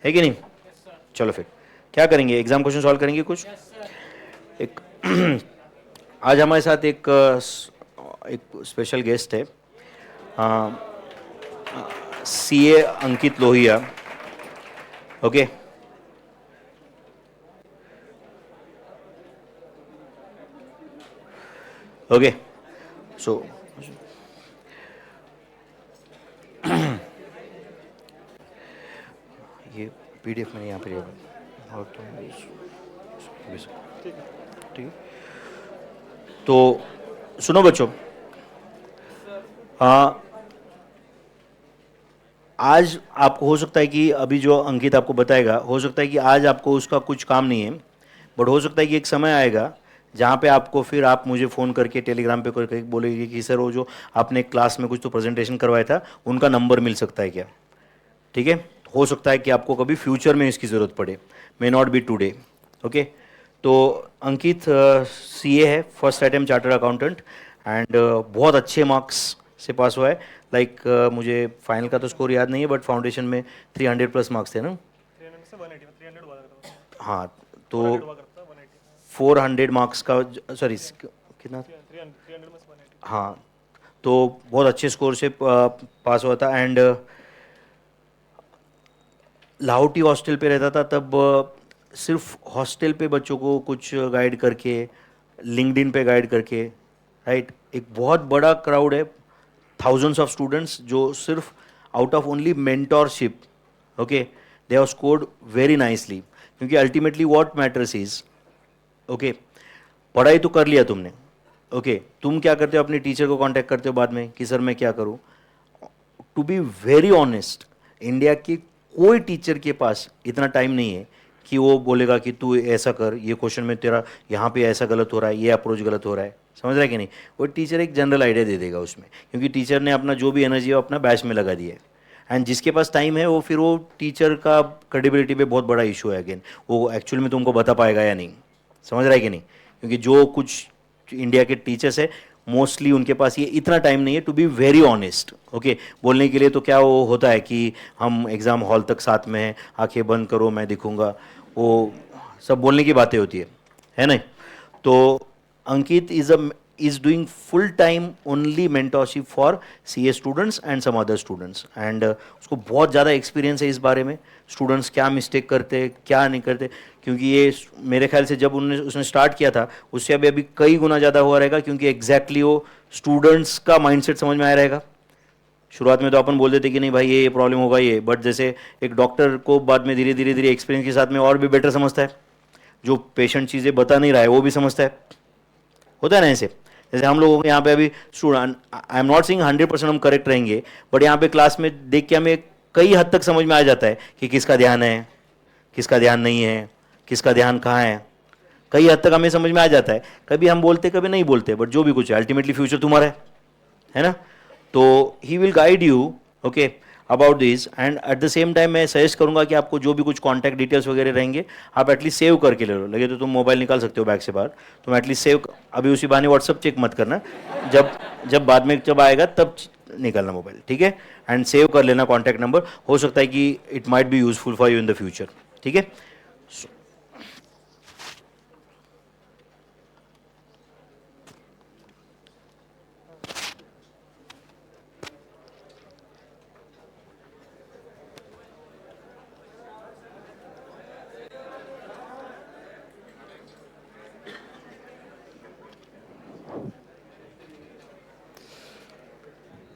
है कि नहीं? चलो फिर क्या करेंगे, एग्जाम क्वेश्चन सॉल्व करेंगे कुछ। एक आज हमारे साथ एक स्पेशल गेस्ट है, सीए अंकित लोहिया। ओके, ओके, सो ये पीडीएफ मैंने यहाँ पे लिया और ठीक है। तो सुनो बच्चों, आज आपको हो सकता है कि अभी जो अंकित आपको बताएगा, हो सकता है कि आज आपको उसका कुछ काम नहीं है, बट हो सकता है कि एक समय आएगा जहाँ पे आपको फिर आप मुझे फ़ोन करके टेलीग्राम पे करके बोलेंगे कि सर वो जो आपने क्लास में कुछ तो प्रेजेंटेशन करवाया था उनका नंबर मिल सकता है क्या। ठीक है, हो सकता है कि आपको कभी फ्यूचर में इसकी ज़रूरत पड़े, may not be today. Okay, तो अंकित सीए है, first attempt chartered accountant, and बहुत अच्छे मार्क्स से पास हुआ है। लाइक मुझे फाइनल का तो स्कोर याद नहीं है, बट फाउंडेशन में 300 प्लस मार्क्स थे ना। 300 में से 180 300 हुआ करता था। हाँ, तो 400 हुआ करता था, 180 400 मार्क्स का, सॉरी कितना, 300 में से 180। हाँ, तो बहुत अच्छे स्कोर से पास हुआ था। एंड लाहौटी हॉस्टल पे रहता था तब, सिर्फ हॉस्टल पे बच्चों को कुछ गाइड करके, लिंक्डइन पे गाइड करके, राइट, एक बहुत बड़ा क्राउड है, थाउजेंड्स ऑफ स्टूडेंट्स जो सिर्फ out of only mentorship, okay, they have scored very nicely. क्योंकि ultimately what matters is, okay, पढ़ाई तो कर लिया तुमने, ओके, तुम क्या करते हो, अपने टीचर को कांटेक्ट करते हो बाद में कि सर मैं क्या करूं। To be very honest, India की कोई टीचर के पास इतना टाइम नहीं है कि वो बोलेगा कि तू ऐसा कर, ये क्वेश्चन में तेरा यहाँ पे ऐसा गलत हो रहा है, ये अप्रोच गलत हो रहा है, समझ रहा है कि नहीं। वो टीचर एक जनरल आइडिया दे देगा उसमें, क्योंकि टीचर ने अपना जो भी एनर्जी है वो अपना बैच में लगा दिया है। एंड जिसके पास टाइम है वो फिर वो टीचर का क्रेडिबिलिटी पे बहुत बड़ा इशू है अगेन, वो एक्चुअल में तुमको बता पाएगा या नहीं, समझ रहा है कि नहीं। क्योंकि जो कुछ इंडिया के टीचर्स है मोस्टली उनके पास ये इतना टाइम नहीं है to be very honest. Okay, बोलने के लिए तो क्या वो होता है कि हम एग्ज़ाम हॉल तक साथ में हैं, आंखें बंद करो मैं दिखूंगा, वो सब बोलने की बातें होती है नहीं। तो अंकित is doing full time only mentorship for CA students and some other students, and उसको बहुत ज़्यादा एक्सपीरियंस है इस बारे में, स्टूडेंट्स क्या मिस्टेक करते हैं क्या नहीं करते। क्योंकि ये मेरे ख्याल से जब उसने स्टार्ट किया था उससे अभी अभी कई गुना ज़्यादा हुआ रहेगा, क्योंकि एग्जैक्टली वो स्टूडेंट्स का माइंडसेट समझ में आया रहेगा। शुरुआत में तो अपन बोल देते कि नहीं भाई ये प्रॉब्लम होगा ये, बट जैसे एक डॉक्टर को बाद में धीरे धीरे धीरे एक्सपीरियंस के साथ में और भी बेटर समझता है, जो पेशेंट चीज़ें बता नहीं रहा है वो भी समझता है, होता है ना ऐसे। जैसे हम लोगों को यहाँ पे अभी student, I am not saying 100% हम करेक्ट रहेंगे, बट यहाँ पे क्लास में देख के हमें कई हद तक समझ में आ जाता है कि किसका ध्यान है किसका ध्यान नहीं है, किसका ध्यान कहाँ है, कई हद तक हमें समझ में आ जाता है। कभी हम बोलते कभी नहीं बोलते, बट जो भी कुछ है अल्टीमेटली फ्यूचर तुम्हारा है ना। तो he will guide you, okay, about this. And at the same time मैं सजेस्ट करूंगा कि आपको जो भी कुछ कॉन्टैक्ट डिटेल्स वगैरह रहेंगे आप एटलीस्ट सेव करके ले लो। लगे तो तुम मोबाइल निकाल सकते हो बैग से बाहर, तुम एटलीस्ट सेव, अभी उसी बहाने व्हाट्सअप चेक मत करना, जब जब बाद में जब आएगा तब निकालना मोबाइल, ठीक है। एंड सेव कर लेना कॉन्टैक्ट नंबर, हो सकता है कि it might be useful for you in the future, ठीक है।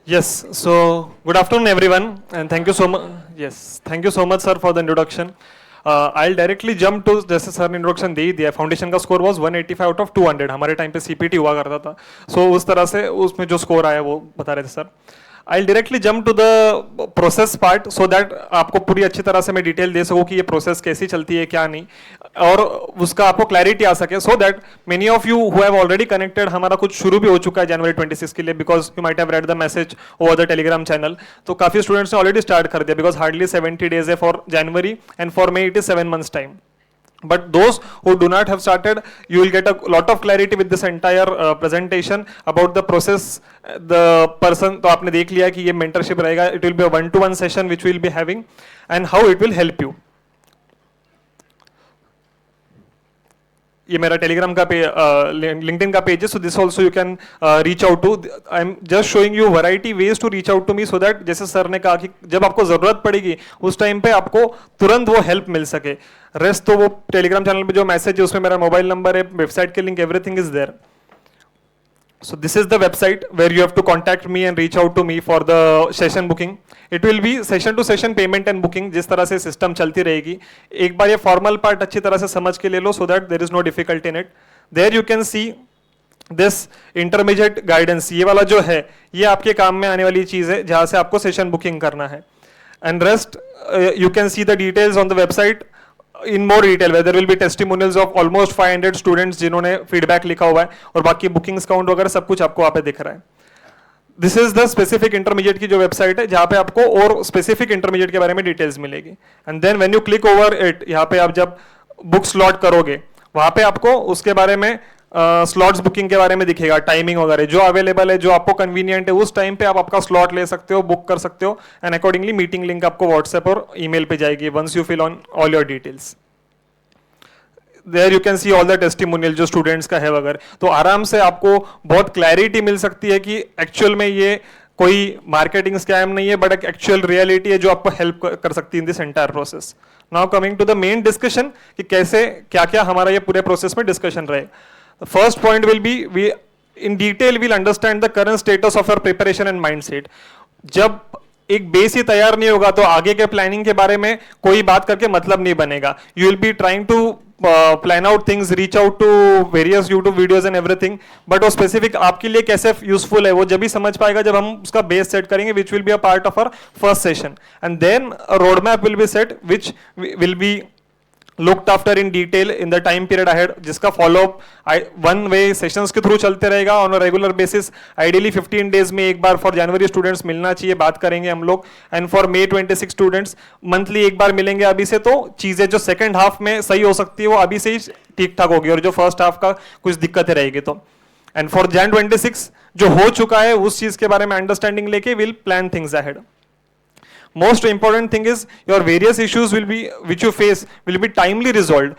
Yes, so good afternoon everyone, and thank you so much. Yes, thank you so much sir for the introduction. I'll directly jump to, जैसे sir ने introduction दे ही दिया, foundation का score was 185 out of 200, हमारे time पे CPT हुआ करता था, सो उस तरह से उसमें जो स्कोर आया वो बता रहे थे sir. I'll directly jump to the process part so that आपको पूरी अच्छी तरह से मैं डिटेल दे सकूँ कि ये प्रोसेस कैसी चलती है क्या नहीं, और उसका आपको क्लैरिटी आ सके, so that many of you who have already connected, हमारा कुछ शुरू भी हो चुका है जनवरी 26 के लिए, because you might have read the message over the Telegram channel. तो काफी स्टूडेंट्स ने ऑलरेडी स्टार्ट कर दिया, बिकॉज हार्डली 70 डेज है for January, and for may it is 7 months time. But those who do not have started, you will get a lot of clarity with this entire presentation about the process. The person, तो आपने देख लिया कि ये mentorship रहेगा, it will be a one-to-one session which we will be having, and how it will help you. ये मेरा Telegram का लिंक्डइन का पेज है, so this also you can reach out to. I am just showing you variety ways to reach out to me, so that जैसे sir ने कहा कि जब आपको जरूरत पड़ेगी उस टाइम पे आपको तुरंत वो हेल्प मिल सके. रेस्ट तो वो टेलीग्राम चैनल पे जो मैसेज है उसमें मेरा मोबाइल नंबर है, वेबसाइट के link, everything is there. So this is the website where you have to contact me and reach out to me for the session booking. It will be session to session payment and booking. जिस तरह से system चलती रहेगी, एक बार ये formal part अच्छी तरह से समझ के ले लो, so that there is no difficulty in it. There you can see this intermediate guidance. ये वाला जो है ये आपके काम में आने वाली चीज है जहां से आपको सेशन बुकिंग करना है. And rest you can see the details on the website in more detail, where there will be testimonials of almost 500 students जिन्होंने फीडबैक लिखा हुआ है, और बाकी बुकिंग्स काउंट वगैरह सब कुछ आपको वहाँ पे दिख रहा है. This is the specific intermediate की जो वेबसाइट है जहाँ पे आपको और स्पेसिफिक इंटरमीडिएट के बारे में डिटेल्स मिलेगी. And then when you click over it, यहाँ पे आप जब बुक स्लॉट करोगे वहाँ पे आपको उसके बारे में स्लॉट्स बुकिंग के बारे में दिखेगा, टाइमिंग वगैरह जो अवेलेबल है, जो आपको कन्वीनियंट है उस टाइम पे आप आपका स्लॉट ले सकते हो, बुक कर सकते हो. एंड अकॉर्डिंगली मीटिंग लिंक आपको व्हाट्सएप और ईमेल पे जाएगी once you fill on all your details. There you can see all the testimonial जो स्टूडेंट्स का है वगैरह, तो आराम से आपको बहुत क्लैरिटी मिल सकती है कि एक्चुअल में ये कोई मार्केटिंग स्कैम नहीं है, बट एक एक्चुअल रियलिटी है जो आपको हेल्प कर सकती है in this entire process. Now coming to the main discussion कि कैसे क्या क्या हमारा ये पूरे प्रोसेस में डिस्कशन रहे. First point will be we in detail will understand the current status of your preparation and mindset. जब एक बेस ही तैयार नहीं होगा तो आगे के प्लानिंग के बारे में कोई बात करके मतलब नहीं बनेगा. You will be trying to plan out things, reach out to various YouTube videos and everything, but वो स्पेसिफिक आपके लिए कैसे यूजफुल है वो जब भी समझ पाएगा जब हम उसका बेस सेट करेंगे, which will be a part of our first session. And then road map will be set which will be looked after in detail in the time period ahead, जिसका follow up one way sessions के through चलते रहेगा on a regular basis. Ideally 15 days में एक बार for January students मिलना चाहिए, बात करेंगे हम लोग. And for May 26 students monthly एक बार मिलेंगे अभी से, तो चीजें जो second half में सही हो सकती है वो अभी से ही ठीक ठाक होगी, और जो first half का कुछ दिक्कतें रहेगी तो. And for Jan 26 जो हो चुका है उस चीज के बारे में अंडरस्टैंडिंग लेके we'll plan things ahead. Most important thing is your various issues will be which you face will be timely resolved.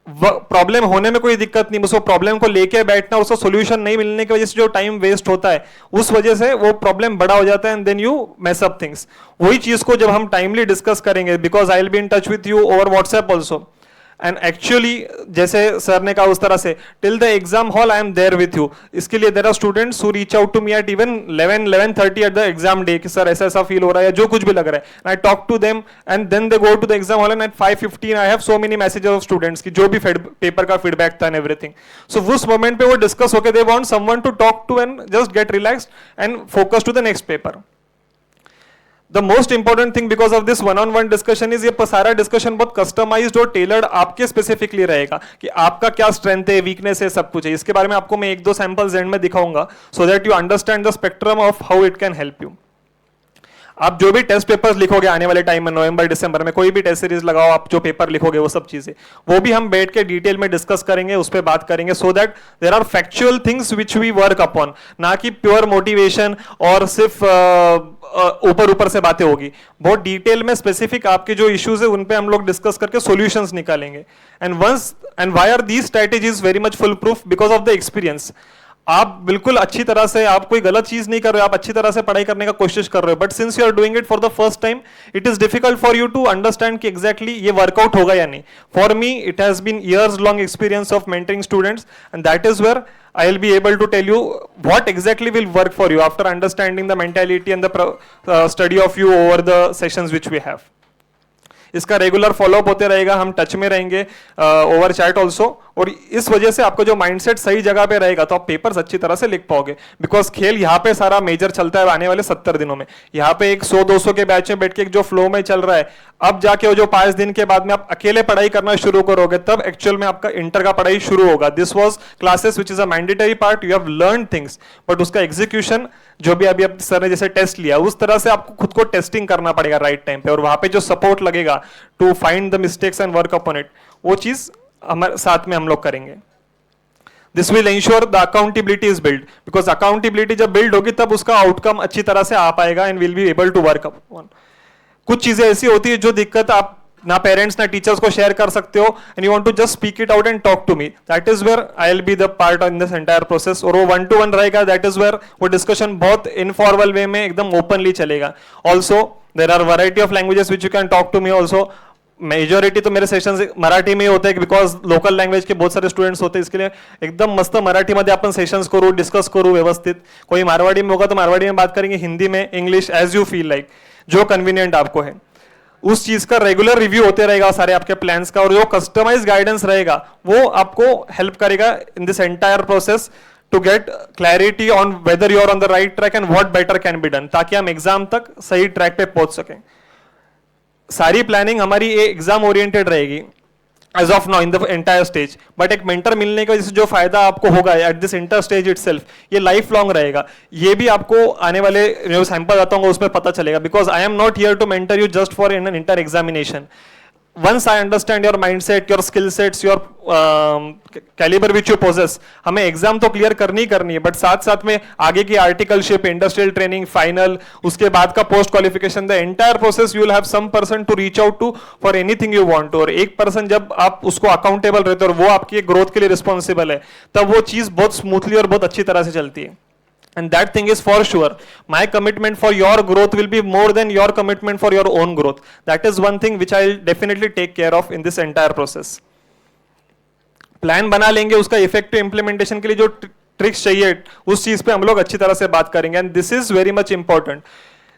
Problem होने में कोई दिक्कत नहीं, उसको प्रॉब्लम को लेके बैठना, उसका सॉल्यूशन नहीं मिलने की वजह से जो टाइम वेस्ट होता है उस वजह से वो प्रॉब्लम बड़ा हो जाता है and then you mess up things. वही चीज को जब हम टाइमली डिस्कस करेंगे, because I will be in touch with you over WhatsApp also, and actually जैसे सर ने कहा उस तरह से till the exam hall I am there with you. इसके लिए there are students who reach out to me at even 11:30 at the exam day कि sir ऐसा ऐसा फील हो रहा है, जो कुछ भी लग रहा है. I talk to them and then they go to the exam hall and at 5:15 I have so many messages of students की जो भी पेपर का फीडबैक था एंड एवरीथिंग. सो उस मोमेंट पे वो डिस्कस होके they want someone to talk to and just get relaxed and focus to the next paper. The most important thing because of this one-on-one discussion is ये सारा discussion बहुत customised और tailored आपके specifically रहेगा कि आपका क्या स्ट्रेंथ है, वीकनेस है, सब कुछ है. इसके बारे में आपको मैं एक दो सैंपल्स एंड में दिखाऊंगा so that you understand the spectrum of how it can help you. आप जो भी टेस्ट पेपर्स लिखोगे आने वाले टाइम में नवंबर दिसंबर में, कोई भी टेस्ट सीरीज लगाओ, आप जो पेपर लिखोगे वो सब चीजें वो भी हम बैठ के डिटेल में डिस्कस करेंगे, उस पर बात करेंगे, so that there are factual things which we work upon, ना कि प्योर मोटिवेशन और सिर्फ ऊपर ऊपर से बातें होगी. बहुत डिटेल में स्पेसिफिक आपके जो इश्यूज है उन पे हम लोग डिस्कस करके सॉल्यूशंस निकालेंगे. And why are these strategies very much foolproof? Because of the experience. आप बिल्कुल अच्छी तरह से, आप कोई गलत चीज नहीं कर रहे हो, आप अच्छी तरह से पढ़ाई करने का कोशिश कर रहे हो, but since you are doing it for the first time it is difficult for you to understand कि एग्जैक्टली ये वर्कआउट होगा या नहीं. For me it has been years long experience of mentoring students and that is where I will be able to tell you what exactly will work for you after understanding the mentality and the study of you over the sessions which we have. इसका regular follow up होते रहेगा, हम touch में रहेंगे over chat also, और इस वजह से आपका जो माइंडसेट सही जगह पे रहेगा तो आप पेपर्स अच्छी तरह से लिख पाओगे. बिकॉज खेल यहाँ पे सारा मेजर चलता है आने वाले 70 दिनों में. यहाँ पे एक 100-200 के बैच में बैठ के जो फ्लो में चल रहा है, अब जाके वो जो 5 दिन के बाद में आप अकेले पढ़ाई करना शुरू करोगे तब एक्चुअल में आपका इंटर का पढ़ाई शुरू होगा. This was classes which is a mandatory part, you have learn things, but उसका एग्जीक्यूशन जो भी अभी सर ने जैसे टेस्ट लिया उस तरह से आपको खुद को टेस्टिंग करना पड़ेगा राइट टाइम पे, और वहां पे जो सपोर्ट लगेगा to find the mistakes and work upon it, वो चीज हमारे साथ में हम लोग करेंगे. This will ensure the accountability is build, because accountability जब बिल्ड होगी तब उसका आउटकम अच्छी तरह से आ पाएगा and will be able to work upon. कुछ चीजें ऐसी होती है जो दिक्कत आप ना पेरेंट्स ना टीचर्स को शेयर कर सकते हो, and you want to just speak it out and talk to me, that is where I will be the part in this entire process. और वो 1-to-1 रहेगा, दैट इज वेयर वो discussion बहुत informal way में एकदम openly चलेगा. Also there are variety of languages which you can talk to me also. Majority तो मेरे सेशंस मराठी में होते हैं बिकॉज लोकल लँग्वेज के बहुत सारे स्टुडंट्स होते हैं, इसके लिए एकदम मस्त मराठीमध्ये आपण सेशंस करू, डिस्कस करू व्यवस्थित. कोई मारवाड़ी में होगा तो मारवाड़ी में बात करेंगे, हिंदी में, English, as you feel like, जो कन्वीनियंट आपको है. उस चीज का रेगुलर रिव्यू होते रहेगा सारे आपके प्लान्स का, और जो कस्टमाइज गाइडेंस रहेगा वो आपको हेल्प करेगा in this entire process to get clarity on whether you are on the right track and what better can be done, ताकि हम एग्जाम तक सही ट्रैक पे पहुंच सकें. सारी प्लानिंग हमारी एग्जाम ओरिएंटेड रहेगी as of now in the entire stage, but एक मेंटर मिलने की वजह से जो फायदा आपको होगा at this inter stage itself, ये लाइफ लॉन्ग रहेगा. ये भी आपको आने वाले जो सैंपल आता होगा उसमें पता चलेगा, because I am not here to mentor you just for in an inter examination. once I understand your mindset, your skill sets, your caliber which you possess, हमें एग्जाम तो क्लियर करनी है, बट साथ साथ में आगे की आर्टिकलशिप, इंडस्ट्रियल ट्रेनिंग, फाइनल, उसके बाद का post qualification, the entire process you will have some person to reach out to for anything you want. और एक पर्सन जब आप उसको अकाउंटेबल रहते हो और वो आपकी ग्रोथ के लिए रिस्पॉन्सिबल है, तब वो चीज बहुत स्मूथली और बहुत अच्छी तरह से चलती है. And that thing is for sure. My commitment for your growth will be more than your commitment for your own growth. That is one thing which I'll definitely take care of in this entire process. Plan बना लेंगे, उसका effective implementation के लिए जो tricks चाहिए उस चीज पे हम लोग अच्छी तरह से बात करेंगे. And this is very much important.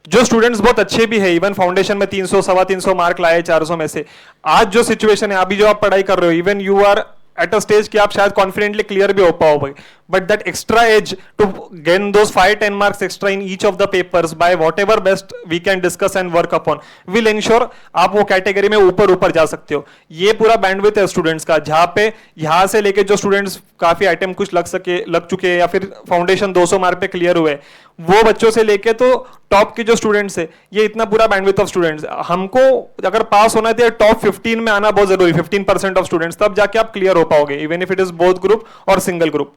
जो स्टूडेंट्स बहुत अच्छे भी है, इवन फाउंडेशन में 300 सवा 300 मार्क लाए 400 में से, आज जो सिचुएशन है, अभी जो आप पढ़ाई कर रहे हो, even you are at a stage कि आप शायद कॉन्फिडेंटली क्लियर भी हो पाओगे, but that extra edge to gain those 5-10 marks extra in each of the papers by whatever best we can discuss and work upon will ensure आप वो category में ऊपर जा सकते हो. ये पूरा बैंडविड्थ है स्टूडेंट्स का, जहां पे यहां से लेके जो स्टूडेंट्स काफी आइटम कुछ लग चुके या फिर फाउंडेशन 200 मार्क पे क्लियर हुए, वो बच्चों से लेके तो टॉप के जो स्टूडेंट्स है, ये इतना पूरा बैंडविड्थ ऑफ स्टूडेंट्स. हमको अगर पास होना है तो टॉप 15 में आना बहुत जरूरी, 15% ऑफ स्टूडेंट्स, तब जाके आप क्लियर हो पाओगे, even if it is both group और सिंगल ग्रुप.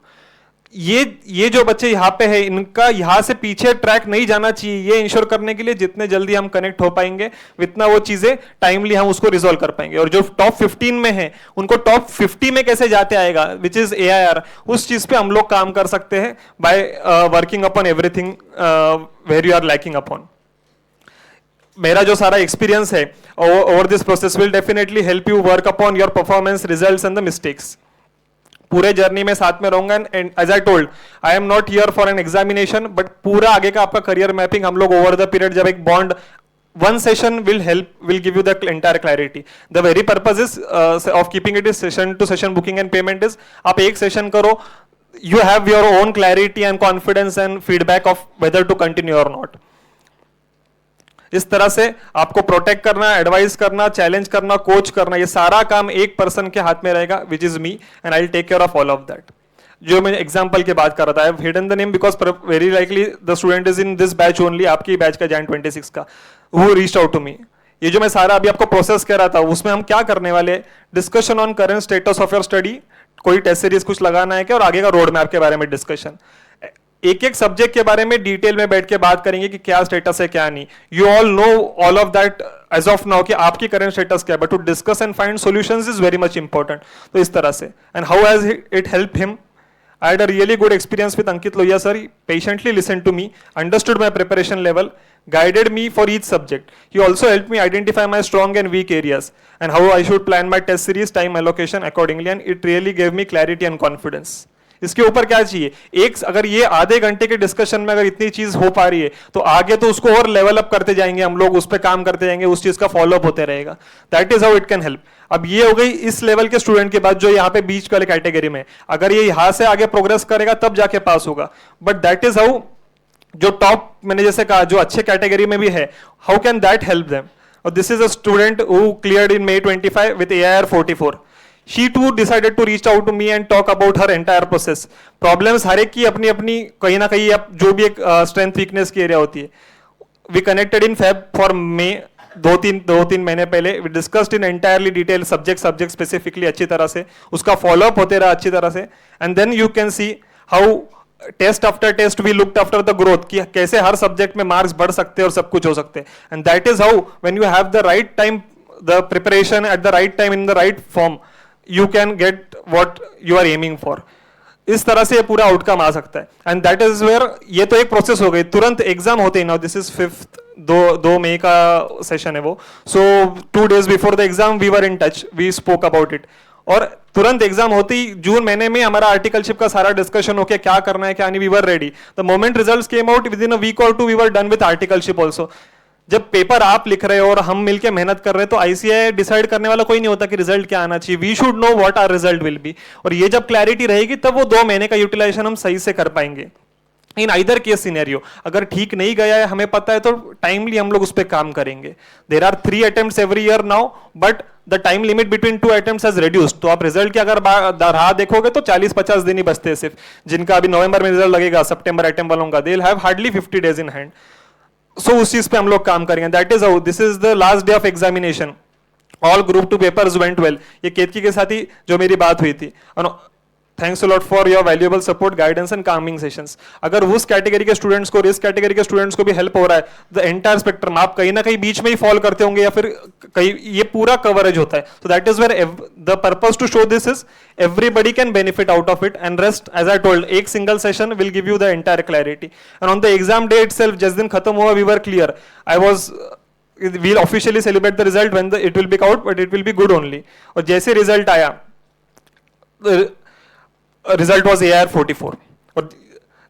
ये जो बच्चे यहाँ पे है, इनका यहाँ से पीछे ट्रैक नहीं जाना चाहिए. ये इंश्योर करने के लिए जितने जल्दी हम कनेक्ट हो पाएंगे, उतना वो चीजें टाइमली हम उसको रिजॉल्व कर पाएंगे. और जो टॉप 15 में है, उनको टॉप 50 में कैसे जाते आएगा, विच इज AIR, उस चीज पे हम लोग काम कर सकते हैं by working upon everything where you are lacking upon. मेरा जो सारा एक्सपीरियंस है over this process will definitely help you work upon your performance, results and the mistakes. पूरे जर्नी में साथ में रहूंगा. And as I told, I am not here for an examination, but पूरा आगे का आपका करियर मैपिंग हम लोग ओवर द पीरियड, जब एक bond one session will give you the entire clarity. The very purpose is of keeping it is session to session booking and payment is आप एक session करो, you have your own clarity and confidence and feedback of whether to continue or not. इस तरह से आपको protect करना, advice करना, challenge करना, कोच करना, ये सारा काम एक पर्सन के हाथ में रहेगा, which is me, and I will take care of all of that. जो मैं एग्जांपल की बात कर रहा था, I have hidden the name because very likely the student is in this batch only, आपकी बैच का Jan 26 का, who reached out to me. ये जो मैं सारा अभी आपको प्रोसेस कर रहा था, उसमें हम क्या करने वाले, discussion on current status of your study, कोई टेस्ट सीरीज कुछ लगाना है क्या, और आगे का रोड मैप के बारे में डिस्कशन. एक एक सब्जेक्ट के बारे में डिटेल में बैठ के बात करेंगे कि क्या स्टेटस है क्या नहीं. You all know all of that as of now कि आपकी करंट स्टेटस क्या है, but to discuss and find solutions is very much important. तो इस तरह से, and how has it help him, I had a really good experience with Ankit Lohia sir. He patiently listened to me, understood my preparation level, guided me for each subject. He also helped me identify my strong and weak areas and how I should plan my test series, time allocation accordingly, and it really gave me clarity and confidence. इसके ऊपर क्या चाहिए, एक अगर ये आधे घंटे के डिस्कशन में अगर इतनी चीज हो पा रही है, तो आगे तो उसको और लेवल अप करते जाएंगे हम लोग, उस पर काम करते जाएंगे, उस चीज का फॉलोअप होते रहेगा. That is how it can help. अब ये हो गई इस लेवल के स्टूडेंट के बाद जो यहाँ पे बीच वाले कैटेगरी में, अगर ये यहाँ से आगे प्रोग्रेस करेगा तब जाके पास होगा. बट दैट इज हाउ जो टॉप, मैंने जैसे कहा, जो अच्छे कैटेगरी में भी है, how can that help them. और this is a student who cleared in May 25 with AIR 44. She too decided to reach out to me and talk about her entire process. Problems हर एक की अपनी अपनी कहीं ना कहीं जो भी एक स्ट्रेंथ वीकनेस की एरिया होती है. We connected in Feb for May, दो तीन महीने पहले. We discussed in entirely detail subject specifically अच्छी तरह से, उसका follow-up होते रहा अच्छी तरह से. And then you can see how test after test we looked after the growth, कि कैसे हर सब्जेक्ट में मार्क्स बढ़ सकते हैं और सब कुछ हो सकते हैं. And that is how when you have the right time the preparation at the right time in the right form, you can get what you are aiming for. इस तरह से ये पूरा आउटकम आ सकता है. एंड दैट इज वेयर, ये तो एक प्रोसेस हो गई, तुरंत एग्जाम होते ही. नाउ दिस इज 5th, 2 मई का सेशन है वो. So 2 days before the exam we were in touch, we spoke about it. और तुरंत एग्जाम होते ही जून महीने में हमारा आर्टिकलशिप का सारा डिस्कशन हो गया, क्या करना है क्या नहीं. We were ready. The moment results came out, within a week और 2 we were done with articleship also. जब पेपर आप लिख रहे हो और हम मिलके मेहनत कर रहे हैं, तो आईसीआई डिसाइड करने वाला कोई नहीं होता कि रिजल्ट क्या आना चाहिए. We should know what our result will be. और ये जब क्लैरिटी रहेगी तब वो 2 महीने का यूटिलाइजेशन हम सही से कर पाएंगे. इन आइदर केस सिनेरियो, अगर ठीक नहीं गया है हमें पता है तो टाइमली हम लोग उस पर काम करेंगे. There are 3 attempts every year now, but the time limit between 2 attempts has reduced. तो आप रिजल्ट की अगर राह देखोगे तो 40-50 दिन ही बचते हैं सिर्फ. जिनका अभी नवंबर में रिजल्ट लगेगा, सितंबर अटेम्प्ट वालों का, they will have hardly 50 days in hand. So उस चीज पे हम लोग काम करेंगे. That is how, this is the last day of examination. All group 2 papers went well. ये केतकी के साथ ही जो मेरी बात हुई थी. Thanks a lot for your valuable support, guidance and Kameng sessions. अगर उस कैटेगरी के स्टूडेंट्स को, इस कैटेगरी के स्टूडेंट्स को भी हेल्प हो रहा है, द एंटायर स्पेक्ट्रम, आप कहीं ना कहीं बीच में ही फॉल करते होंगे या फिर कहीं ये पूरा कवरेज होता है. So that is where the purpose to show this is everybody can benefit out of it, and rest, as I told, एक single session will give you the entire clarity. And on the exam day itself, जिस दिन खत्म हुआ, we were clear. I was we'll officially celebrate the result when it will be out, but it will be good only. और जैसे result आया, result was AR 44. और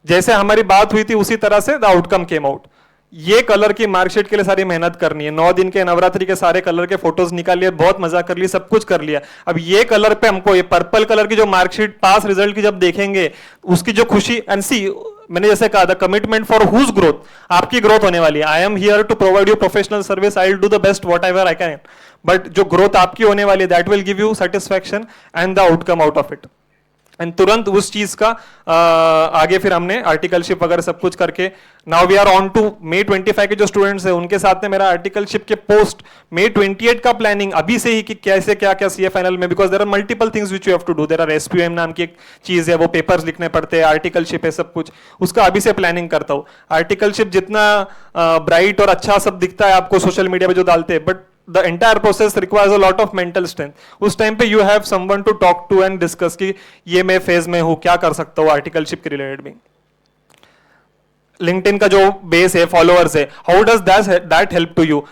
जैसे हमारी बात हुई थी उसी तरह से द आउटकम केम आउट. ये कलर की मार्कशीट के लिए सारी मेहनत करनी है. 9 दिन के नवरात्रि के सारे कलर के फोटोज निकाल लिए, बहुत मजा कर लिया, सब कुछ कर लिया. अब ये कलर पे हमको, ये पर्पल कलर की जो मार्कशीट पास रिजल्ट की जब देखेंगे, उसकी जो खुशी, एंड सी, मैंने जैसे कहा था, कमिटमेंट फॉर हुज ग्रोथ, आपकी ग्रोथ होने वाली है. I am here to provide you professional service, I will do the best whatever I can, but जो ग्रोथ आपकी होने वाली है, that will give you satisfaction and the outcome out of it. And तुरंत उस चीज का आगे फिर हमने आर्टिकलशिप वगैरह सब कुछ करके, now we are on to May 25 के जो स्टूडेंट्स हैं उनके साथ में मेरा आर्टिकलशिप के पोस्ट May 28 का प्लानिंग अभी से ही, कि कैसे क्या क्या सीए फाइनल में, because there are multiple things which you have to do. There are SPM नाम की एक चीज है, वो पेपर्स लिखने पड़ते हैं, आर्टिकलशिप है, सब कुछ उसका अभी से प्लानिंग करता हूँ. आर्टिकलशिप जितना ब्राइट और अच्छा सब दिखता है आपको सोशल मीडिया पे जो डालते हैं, but the entire process requires a lot of mental strength. उस टाइम पे you have someone to talk to and discuss कि ये मैं फेज में हूँ, क्या कर सकता हूँ आर्टिकलशिप के रिलेटेड भी. लिंक्डइन का जो बेस है, फॉलोअर्स है, how does that help to you.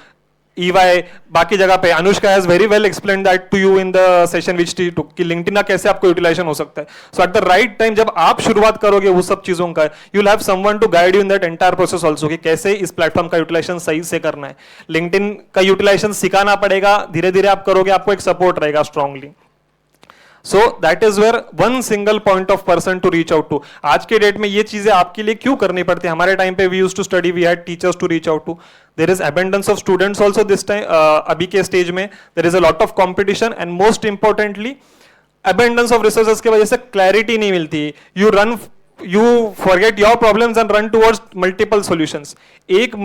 EY बाकी जगह पे Anushka has very well explain that to you in the session which T took, कि लिंक्डइन का कैसे आपको यूटिलाइजेशन हो सकता है. So at the right time जब आप शुरुआत करोगे वो सब चीजों का, you will have someone to guide you in that entire process also, कि कैसे इस प्लेटफॉर्म का यूटिलाइजेशन सही से करना है. लिंक्डइन का यूटिलाइजेशन सिखाना पड़ेगा, धीरे धीरे आप करोगे, आपको एक सपोर्ट रहेगा strongly. So that is where one single point of person to reach out to. आज के डेट में ये चीजें आपके लिए क्यों करनी पड़ती है. हमारे टाइम पे we used to study, we had teachers to reach out to. There is abundance of students also this time. अभी के स्टेज में there is a lot of competition, and most importantly abundance of resources की वजह से clarity नहीं मिलती. you forget your problems and run towards multiple solutions. एक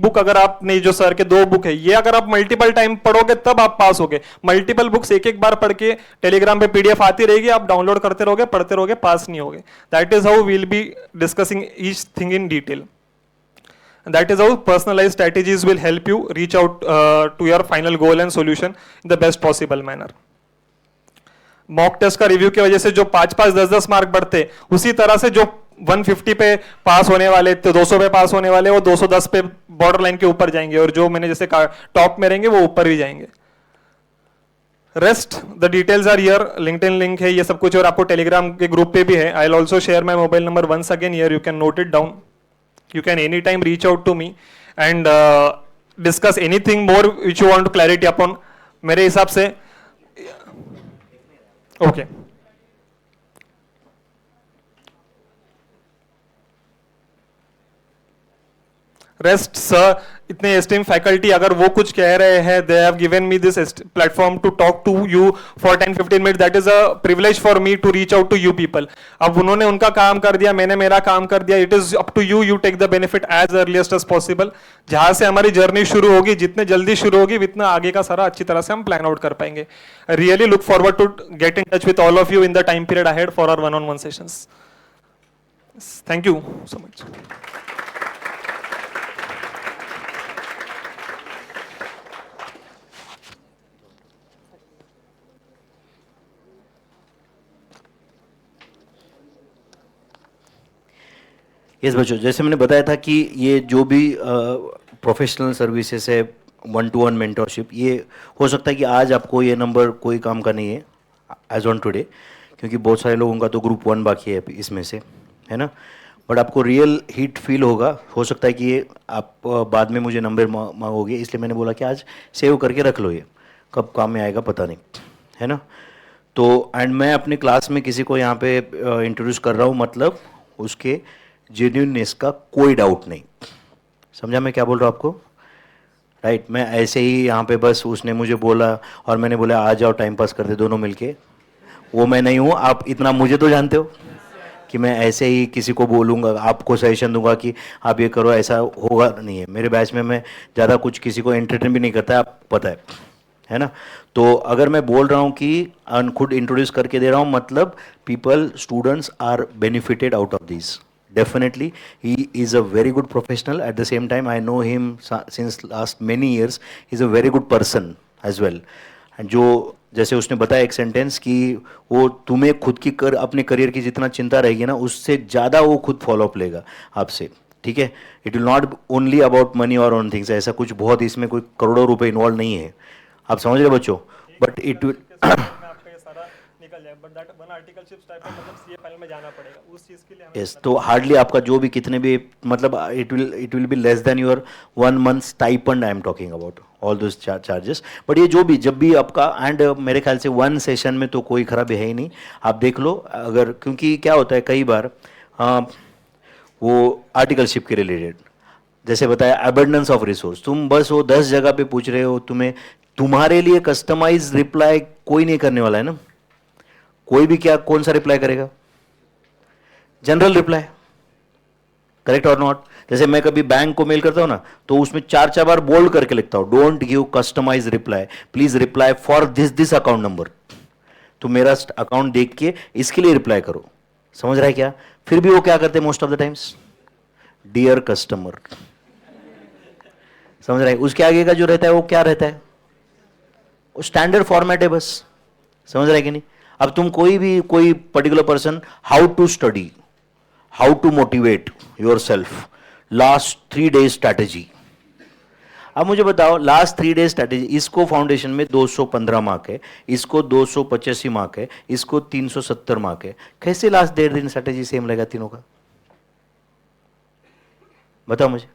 book अगर आपने, जो सर के 2 बुक है, ये अगर आप मल्टीपल टाइम पढ़ोगे तब आप पास होगे. मल्टीपल बुक्स एक बार पढ़ के टेलीग्राम पे PDF आती रहेगी, आप डाउनलोड करते रहोगे, पढ़ते रहोगे, पास नहीं होगे. That is how we'll be discussing each thing in detail. That is how personalized strategies will help you reach out to your final goal and solution in the best possible manner. Mock test का review की वजह से जो 5-5, 10-10 mark बढ़ते, उसी तरह से जो 150 पे पास होने वाले थे, 200 पे पास होने वाले, वो 210 पे बॉर्डर लाइन के ऊपर जाएंगे, और जो मैंने जैसे कहा टॉप में रहेंगे वो ऊपर भी जाएंगे. Rest the details are here. LinkedIn link है, ये सब कुछ, और आपको टेलीग्राम के ग्रुप पे भी है. I will also share my mobile number once again here, you can note it down. You can anytime reach out to me and discuss anything more which you want clarity upon. मेरे हिसाब से okay. Rest sir, इतने esteem faculty अगर वो कुछ कह रहे हैं, they have given me this platform to talk to you for 10-15 minute, that is a privilege for me to reach out to you people. अब उन्होंने उनका काम कर दिया, मैंने मेरा काम कर दिया. It is up to you, you take the benefit as earliest as possible. जहां से हमारी जर्नी शुरू होगी, जितने जल्दी शुरू होगी, उतना आगे का सारा अच्छी तरह से हम प्लान आउट कर पाएंगे. Really look forward to get in touch with all of you in the time period ahead for our one-on-one sessions. Thank you so much. Yes बच्चों, जैसे मैंने बताया था कि ये जो भी प्रोफेशनल सर्विसेज है, वन टू वन मेंटोरशिप, ये हो सकता है कि आज आपको ये नंबर कोई काम का नहीं है एज ऑन टुडे, क्योंकि बहुत सारे लोगों का तो ग्रुप वन बाकी है इसमें से, है ना। बट आपको रियल हीट फील होगा, हो सकता है कि ये आप बाद में मुझे नंबर मांगोगे, इसलिए मैंने बोला कि आज सेव करके रख लो, ये कब काम में आएगा पता नहीं, है ना। तो एंड मैं अपनी क्लास में किसी को यहाँ पे इंट्रोड्यूस कर रहा हूँ, मतलब उसके जेन्यूननेस का कोई डाउट नहीं। समझा मैं क्या बोल रहा हूँ आपको? राइट, मैं ऐसे ही यहाँ पे बस उसने मुझे बोला और मैंने बोला आ जाओ टाइम पास करते दोनों मिलके, वो मैं नहीं हूँ। आप इतना मुझे तो जानते हो कि मैं ऐसे ही किसी को बोलूँगा, आपको सजेशन दूंगा कि आप ये करो, ऐसा होगा नहीं है। मेरे बैच में मैं ज़्यादा कुछ किसी को एंटरटेन भी नहीं करता, आप पता है ना। तो अगर मैं बोल रहा हूँ कि खुद इंट्रोड्यूस करके दे रहा हूँ, मतलब people, students are benefited out of this. Definitely, he is a very good professional. At the same time, I know him since last many years. He's a very good person as well. And जो जैसे उसने बताया एक sentence कि वो तुम्हें खुद की अपने करियर की जितना चिंता रहेगी ना, उससे ज़्यादा वो खुद फॉलोअप लेगा आपसे, ठीक है। It will not only about money और ऑन थिंग्स, ऐसा कुछ बहुत इसमें कोई करोड़ों रुपए इन्वॉल्व नहीं है, आप समझ रहे बच्चों। बट इट विल निकल जाए, but that one articleship type का मतलब सीए फाइल में जाना पड़ेगा उस चीज के लिए। यस, तो हार्डली आपका जो भी कितने भी, मतलब it will be less than your 1 month stipend. I am talking about all those charges. But ये जो भी जब भी आपका, एंड मेरे ख्याल से 1 सेशन में तो कोई खराबी है ही नहीं, आप देख लो अगर, क्योंकि क्या होता है कई बार वो आर्टिकलशिप के रिलेटेड, जैसे बताया एबंडेंस ऑफ रिसोर्स, तुम बस वो 10 जगह पे पूछ रहे हो, तुम्हें तुम्हारे लिए कस्टमाइज रिप्लाई कोई नहीं करने वाला है ना। कोई भी क्या, कौन सा रिप्लाई करेगा? जनरल रिप्लाई, करेक्ट और नॉट। जैसे मैं कभी बैंक को मेल करता हूं ना, तो उसमें 4 बार बोल्ड करके लिखता हूं, don't give customize reply, please reply for this account number. तो मेरा अकाउंट देख के इसके लिए रिप्लाई करो, समझ रहा है क्या। फिर भी वो क्या करते हैं most of the times, dear customer, समझ रहा है। उसके आगे का जो रहता है वो क्या रहता है, वो स्टैंडर्ड फॉर्मेट है बस, समझ रहा है कि नहीं। अब तुम कोई particular person, how to study, how to motivate yourself, last 3 days strategy. अब मुझे बताओ, लास्ट 3 days स्ट्रैटेजी, इसको फाउंडेशन में 215 मार्क है, इसको 285 मार्क है, इसको 370 मार्क है, कैसे लास्ट 1.5 दिन स्ट्रैटेजी सेम लगेगा तीनों का? बताओ मुझे।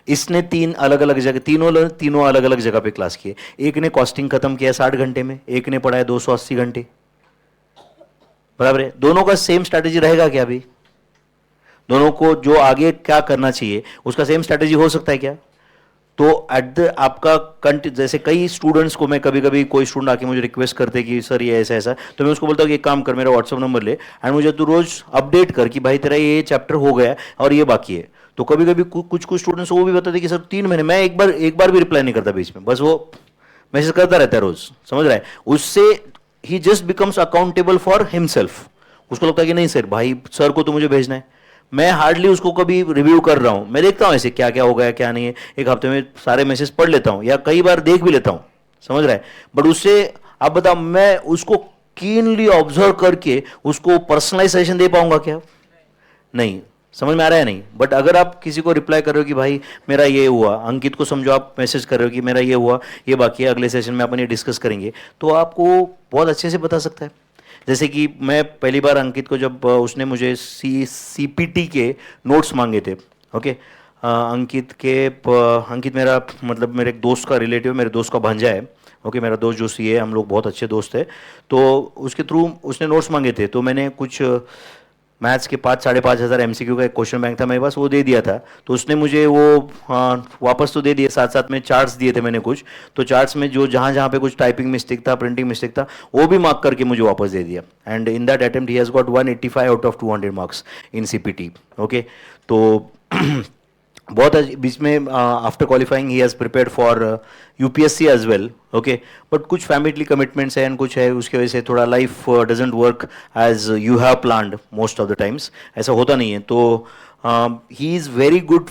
इसने 3 अलग अलग जगह, तीनों अलग अलग जगह पे क्लास किए। एक ने कॉस्टिंग खत्म किया 60 घंटे में, एक ने पढ़ाया 280 घंटे, बराबर है। दोनों का सेम स्ट्रैटेजी रहेगा क्या? अभी दोनों को जो आगे क्या करना चाहिए उसका सेम स्ट्रैटेजी हो सकता है क्या? तो एट द आपका जैसे कई स्टूडेंट्स को मैं कभी कभी, कोई स्टूडेंट आके मुझे रिक्वेस्ट करते कि सर ये ऐसा ऐसा, तो मैं उसको बोलता हूँ कि एक काम कर, मेरा व्हाट्सअप नंबर ले एंड मुझे तू रोज अपडेट कर कि भाई तेरा ये चैप्टर हो गया और ये बाकी है। तो कभी कभी कुछ स्टूडेंट्स वो भी बताते कि सर 3 महीने, मैं एक बार भी रिप्लाई नहीं करता बीच में, बस वो मैसेज करता रहता है रोज, समझ रहा है। उससे ही just becomes accountable for himself. उसको लगता है कि नहीं सर, भाई सर को तो मुझे भेजना है। मैं हार्डली उसको कभी रिव्यू कर रहा हूं, मैं देखता हूं ऐसे क्या क्या हो गया क्या नहीं है, एक हफ्ते में सारे मैसेज पढ़ लेता हूं या कई बार देख भी लेता हूं, समझ रहा है। बट उससे आप बताओ, मैं उसको कीनली ऑब्जर्व करके उसको पर्सनलाइजेशन दे पाऊंगा क्या? नहीं, समझ में आ रहा है नहीं। बट अगर आप किसी को रिप्लाई कर रहे हो कि भाई मेरा ये हुआ, अंकित को समझो आप मैसेज कर रहे हो कि मेरा ये हुआ, ये बाकी है, अगले सेशन में अपन ये डिस्कस करेंगे, तो आपको बहुत अच्छे से बता सकता है। जैसे कि मैं पहली बार अंकित को, जब उसने मुझे सीपीटी के नोट्स मांगे थे, ओके, अंकित मेरा, मतलब मेरे एक दोस्त का रिलेटिव, मेरे दोस्त का भांजा है, ओके, मेरा दोस्त जो सी है, हम लोग बहुत अच्छे दोस्त हैं। तो उसके थ्रू उसने नोट्स मांगे थे, तो मैंने कुछ मैथ्स के 5,000-5,500 एमसीक्यू का एक क्वेश्चन बैंक था मेरे पास, वो दे दिया था। तो उसने मुझे वो वापस तो दे दिए, साथ साथ में चार्ट्स दिए थे मैंने कुछ, तो चार्ट्स में जो जहाँ जहाँ पे कुछ टाइपिंग मिस्टेक था, प्रिंटिंग मिस्टेक था, वो भी मार्क करके मुझे वापस दे दिया। And in that attempt he has got 185 out of 200 marks in CPT, okay. तो बहुत बीच में after qualifying he has prepared for UPSC as well, okay. But कुछ फैमिली कमिटमेंट्स हैं एंड कुछ है, उसकी वजह से थोड़ा life doesn't work as you have planned most of the times, ऐसा होता नहीं है। तो he is very good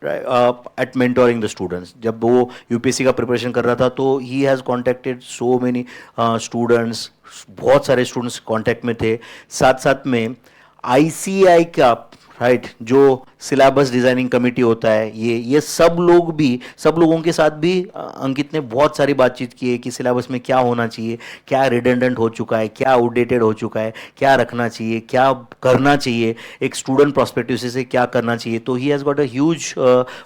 at mentoring the students. जब वो यूपीएससी का प्रिपरेशन कर रहा था, तो he has contacted so many students, बहुत सारे स्टूडेंट्स कॉन्टैक्ट में थे। साथ साथ में आईसीआई का राइट, जो सिलेबस डिजाइनिंग कमेटी होता है, ये सब लोगों के साथ भी अंकित ने बहुत सारी बातचीत की है कि सिलेबस में क्या होना चाहिए, क्या रिडंडेंट हो चुका है, क्या आउटडेटेड हो चुका है, क्या रखना चाहिए, क्या करना चाहिए, एक स्टूडेंट प्रोस्पेक्टिव से क्या करना चाहिए. तो he has got a huge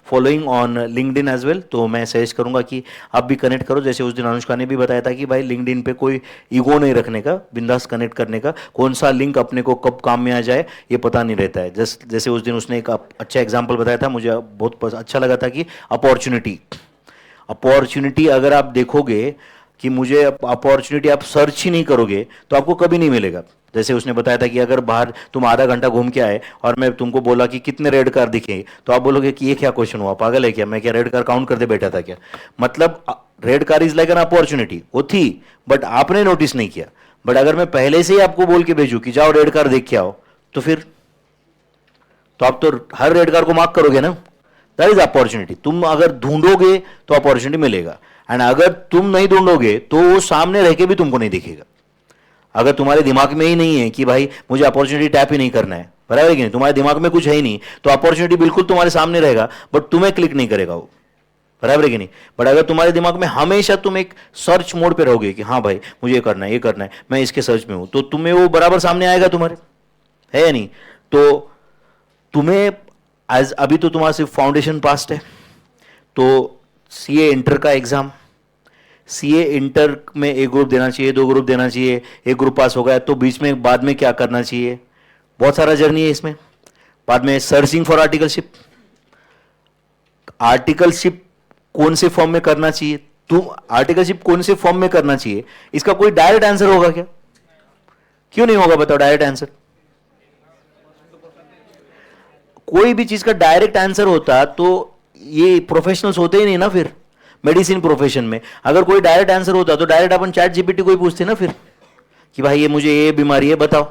following on LinkedIn as well. तो मैं सजेस्ट करूंगा कि आप भी कनेक्ट करो. जैसे उस दिन अनुष्का ने भी बताया था कि भाई लिंक्डइन पे कोई ईगो नहीं रखने का, बिंदास कनेक्ट करने का. कौन सा लिंक अपने को कब काम में आ जाए ये पता नहीं रहता है. जैसे उस दिन उसने एक अच्छा एग्जांपल बताया था, मुझे बहुत अच्छा लगा था कि अपॉर्चुनिटी अगर आप देखोगे कि मुझे अपॉर्चुनिटी आप सर्च ही नहीं करोगे तो आपको कभी नहीं मिलेगा. जैसे उसने बताया था कि अगर बाहर तुम आधा घंटा घूम के आए और मैं तुमको बोला कि कितने रेड कार दिखे, तो आप बोलोगे कि ये क्या क्वेश्चन हुआ, पागल है क्या, मैं क्या रेड कार काउंट करते बैठा था क्या. मतलब red car is like an opportunity, वो थी बट आपने नोटिस नहीं किया. बट अगर मैं पहले से ही आपको बोल के भेजूं कि जाओ रेड कार देख के आओ, तो फिर तो आप तो हर रेड कार को मार्क करोगे ना. That is opportunity. तुम अगर ढूंढोगे तो अपॉर्चुनिटी मिलेगा, एंड अगर तुम नहीं ढूंढोगे तो वो सामने रह के भी तुमको नहीं दिखेगा. अगर तुम्हारे दिमाग में ही नहीं है कि भाई मुझे अपॉर्चुनिटी टैप ही नहीं करना है, बराबर है कि नहीं, तुम्हारे दिमाग में कुछ है ही नहीं, तो अपॉर्चुनिटी बिल्कुल तुम्हारे सामने रहेगा बट तुम्हें क्लिक नहीं करेगा वो, बराबर है कि नहीं. बट अगर तुम्हारे दिमाग में हमेशा तुम एक सर्च मोड पे रहोगे कि हाँ भाई मुझे ये करना है, ये करना है, मैं इसके सर्च में हूं, तो तुम्हें वो बराबर सामने आएगा तुम्हारे, है या नहीं. तो तुम्हें एज अभी तो तुम्हारा सिर्फ फाउंडेशन पास्ट है, तो सीए इंटर का एग्जाम, सीए इंटर में एक ग्रुप देना चाहिए, 2 ग्रुप देना चाहिए, एक ग्रुप पास हो गया तो बीच में बाद में क्या करना चाहिए, बहुत सारा जर्नी है इसमें. बाद में सर्चिंग फॉर आर्टिकलशिप कौन से फॉर्म में करना चाहिए, तुम आर्टिकलशिप कौन से फॉर्म में करना चाहिए, इसका कोई डायरेक्ट आंसर होगा क्या, क्यों नहीं होगा बताओ डायरेक्ट आंसर. कोई भी चीज का डायरेक्ट आंसर होता तो ये प्रोफेशनल्स होते ही नहीं ना. फिर मेडिसिन प्रोफेशन में अगर कोई डायरेक्ट आंसर होता तो डायरेक्ट अपन चैट जीपीटी को ही पूछते ना फिर कि भाई ये मुझे ये बीमारी है बताओ.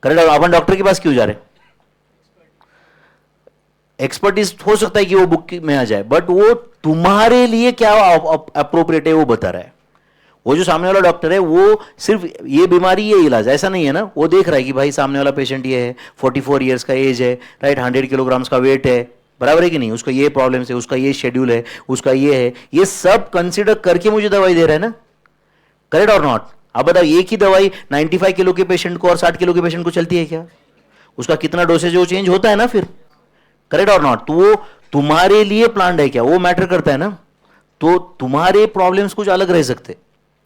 करेक्ट. अपन डॉक्टर के पास क्यों जा रहे. एक्सपर्टीज हो सकता है कि वो बुक में आ जाए बट वो तुम्हारे लिए क्या अप्रोप्रिएट है वो बता रहा है. वो जो सामने वाला डॉक्टर है वो सिर्फ ये बीमारी ये इलाज ऐसा नहीं है ना, वो देख रहा है कि भाई सामने वाला पेशेंट ये है, 44 ईयर्स का एज है, राइट, 100 किलोग्राम्स का वेट है, बराबर है कि नहीं, उसका ये प्रॉब्लम है, उसका ये शेड्यूल है, उसका ये है, ये सब कंसिडर करके मुझे दवाई दे रहा है ना. करेक्ट और नॉट. अब बताओ एक ही दवाई 95 किलो के पेशेंट को और 60 किलो के पेशेंट को चलती है क्या, उसका कितना डोसेज वो चेंज होता है ना फिर. करेक्ट और नॉट. तो वो तुम्हारे लिए प्लान है क्या, वो मैटर करता है ना. तो तुम्हारे प्रॉब्लम्स कुछ अलग रह सकते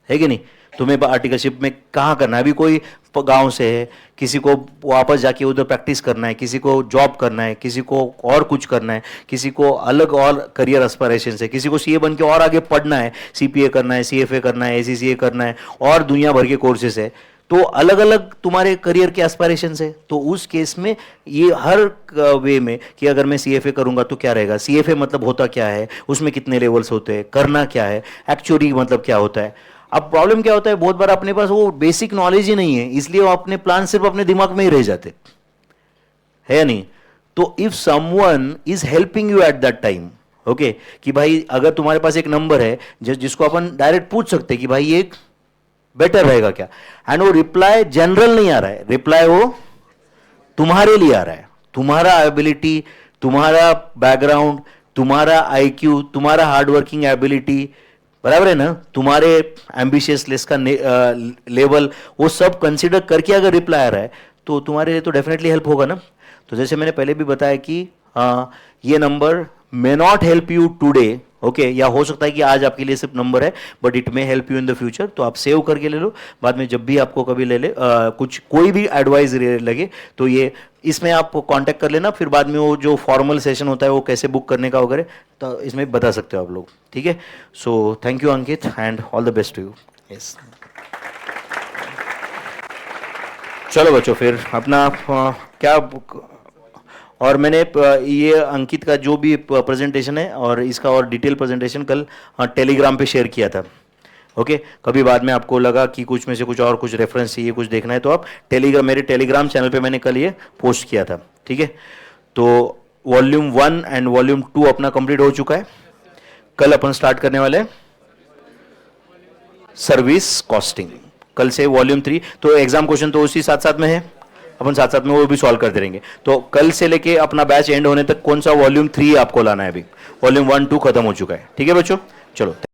है कि नहीं. तुम्हें आर्टिकलशिप में कहाँ करना है, अभी कोई गांव से है, किसी को वापस जाके उधर प्रैक्टिस करना है, किसी को जॉब करना है, किसी को और कुछ करना है, किसी को अलग और करियर एस्पिरेशन है, किसी को सीए बन के और आगे पढ़ना है, सीपीए करना है, सीएफए करना है, एसीसीए करना है, और दुनिया भर के कोर्सेस है. तो अलग अलग तुम्हारे करियर के एस्पिरेशन है. तो उस केस में ये हर वे में कि अगर मैं सीएफए करूंगा तो क्या रहेगा, सीएफए मतलब होता क्या है, उसमें कितने लेवल्स होते हैं, करना क्या है, एक्चुअली मतलब क्या होता है. अब प्रॉब्लम क्या होता है, बहुत बार अपने पास वो बेसिक नॉलेज ही नहीं है, इसलिए वो अपने प्लान सिर्फ अपने दिमाग में ही रह जाते है नहीं. तो if someone is helping you at that time, okay, कि भाई अगर तुम्हारे पास एक नंबर है जिसको अपन डायरेक्ट पूछ सकते हैं कि भाई ये बेटर रहेगा क्या, एंड वो रिप्लाई जनरल नहीं आ रहा है, रिप्लाई वो तुम्हारे लिए आ रहा है, तुम्हारा एबिलिटी, तुम्हारा बैकग्राउंड, तुम्हारा आईक्यू, तुम्हारा हार्डवर्किंग एबिलिटी, बराबर है ना, तुम्हारे एम्बिशियसनेस का लेवल, वो सब कंसिडर करके अगर रिप्लाई आ रहा है तो तुम्हारे लिए तो डेफिनेटली हेल्प होगा ना. तो जैसे मैंने पहले भी बताया कि ये number may not help you today, okay, या हो सकता है कि आज आपके लिए सिर्फ नंबर है but it may help you in the future. तो आप सेव करके ले लो, बाद में जब भी आपको कभी ले ले कुछ कोई भी एडवाइस लगे तो ये इसमें आप कांटेक्ट कर लेना. फिर बाद में वो जो फॉर्मल सेशन होता है वो कैसे बुक करने का वगैरह तो इसमें बता सकते हो आप लोग, ठीक है. So thank you Ankit and all the best to you. Yes, चलो बच्चों फिर अपना क्या और मैंने ये अंकित का जो भी प्रेजेंटेशन है और इसका और डिटेल प्रेजेंटेशन कल टेलीग्राम पे शेयर किया था, ओके. कभी बाद में आपको लगा कि कुछ में से कुछ और कुछ रेफरेंस चाहिए, कुछ देखना है तो आप मेरे टेलीग्राम चैनल पे मैंने कल ये पोस्ट किया था, ठीक है. तो वॉल्यूम 1 एंड वॉल्यूम 2 अपना कंप्लीट हो चुका है. कल अपन स्टार्ट करने वाले हैं सर्विस कॉस्टिंग, कल से वॉल्यूम 3. तो एग्जाम क्वेश्चन तो उसी साथ साथ में है, अपन साथ साथ में वो भी सॉल्व करते रहेंगे। तो कल से लेके अपना बैच एंड होने तक कौन सा वॉल्यूम 3 आपको लाना है? अभी वॉल्यूम 1 2 खत्म हो चुका है, ठीक है बच्चों, चलो।